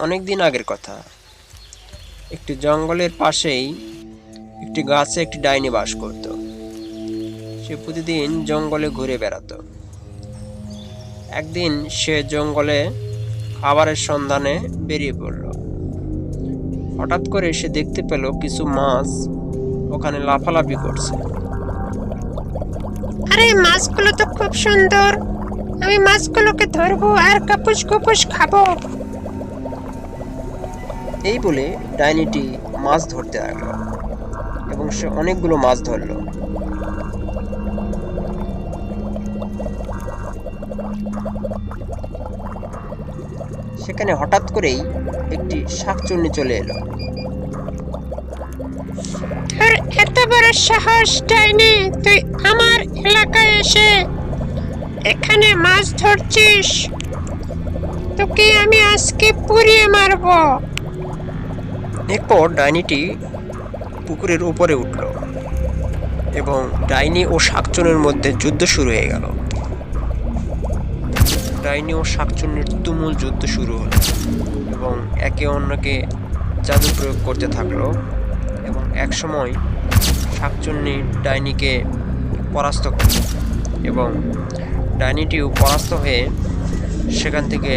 অনেক দিন আগের কথা। একটি জঙ্গলের পাশেই একটি গাছে একটি ডাইনি বাস করত। সে প্রতিদিন জঙ্গলে ঘুরে বেড়াতো। একদিন সে জঙ্গলে খাবারের সন্ধানে বেরিয়ে পড়ল। হঠাৎ করে সে দেখতে পেল কিছু মাছ ওখানে লাফালাফি করছে। আরে মাছগুলো তো খুব সুন্দর, আমি মাছগুলোকে ধরবো আর কাপুস কুপুস খাবো। এই বলে ডাইনিটি মাছ ধরতে লাগলো এবং সে অনেকগুলো মাছ ধরলো। সেখানে হঠাৎ করেই একটি শাকচুন্নি চলে এলো। তোর এত বড় সাহস ডাইনি, তুই আমার এলাকায় এসে এখানে মাছ ধরছিস? তোকে আমি আজকে পুড়িয়ে মারবো। এরপর ডাইনিটি পুকুরের উপরে উঠল এবং ডাইনি ও শাকচুন্নির মধ্যে যুদ্ধ শুরু হয়ে গেল। ডাইনি ও শাকচুন্নির তুমুল যুদ্ধ শুরু হলো এবং একে অন্যকে জাদু প্রয়োগ করতে থাকলো এবং একসময় শাকচুন্নি ডাইনিকে পরাস্ত করল এবং ডাইনিটিও পরাস্ত হয়ে সেখান থেকে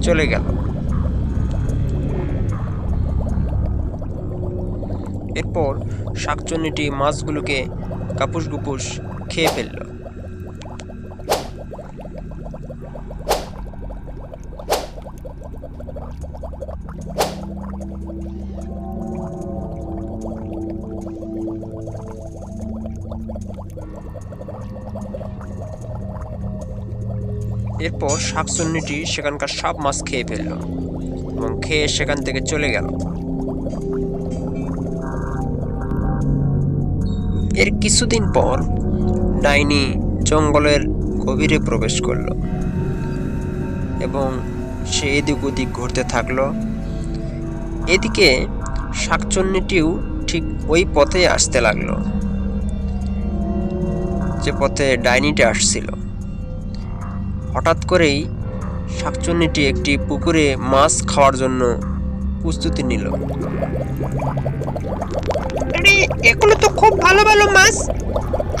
চলে গেল। এরপর শাকচুন্নিটি মাছগুলোকে কাপুস গুপুস খেয়ে ফেলল। এরপর শাকচুন্নিটি সেখানকার সব মাছ খেয়ে ফেলল এবং খেয়ে সেখান থেকে চলে গেল। এর কিছুদিন পর ডাইনি জঙ্গলের গভীরে প্রবেশ করল এবং সে এদিক ওদিক ঘুরতে থাকলো। এদিকে শাকচুন্নিটিও ঠিক ওই পথে আসতে লাগলো যে পথে ডাইনিটি আসছিল। হঠাৎ করেই শাকচুন্নিটি একটি পুকুরে মাছ খাওয়ার জন্য প্রস্তুতি নিল। আরে এগুলো তো খুব ভালো ভালো মাছ,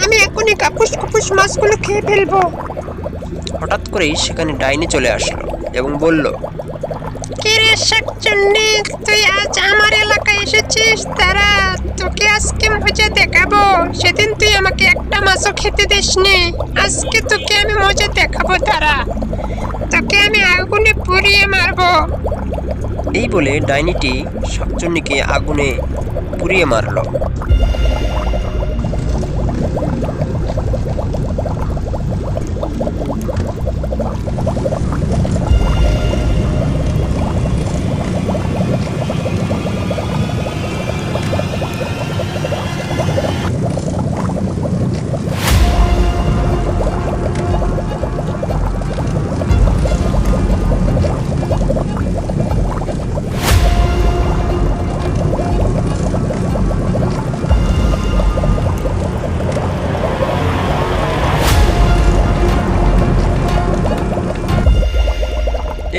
আমি এখনই কাপুস কুপুস মাছগুলো খেয়ে ফেলবো। হঠাৎ করেই সেখানে ডাইনি চলে আসলো এবং বলল, কে রে শাকচুন্নি, তুই আজ আমার এলাকায় এসেছিস? তারা তোকে আজকে মজা দেখাবো। সেদিন তুই আমাকে একটা মাছও খেতে দিসনি, আজকে তোকে আমি মজা দেখাবো। তারা তোকে আমি আগুনে পুড়িয়ে মারবো। এই বলে ডাইনিটি শাকচুন্নিকে আগুনে পুড়িয়ে মারল।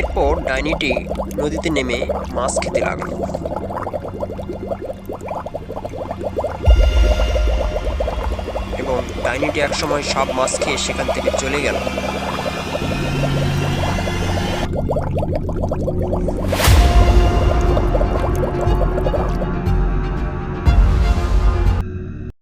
এরপর ডাইনিটি নদীতে নেমে মাছ খেতে লাগলো এবং ডাইনিটি একসময় সব মাছ খেয়ে সেখান থেকে চলে গেল।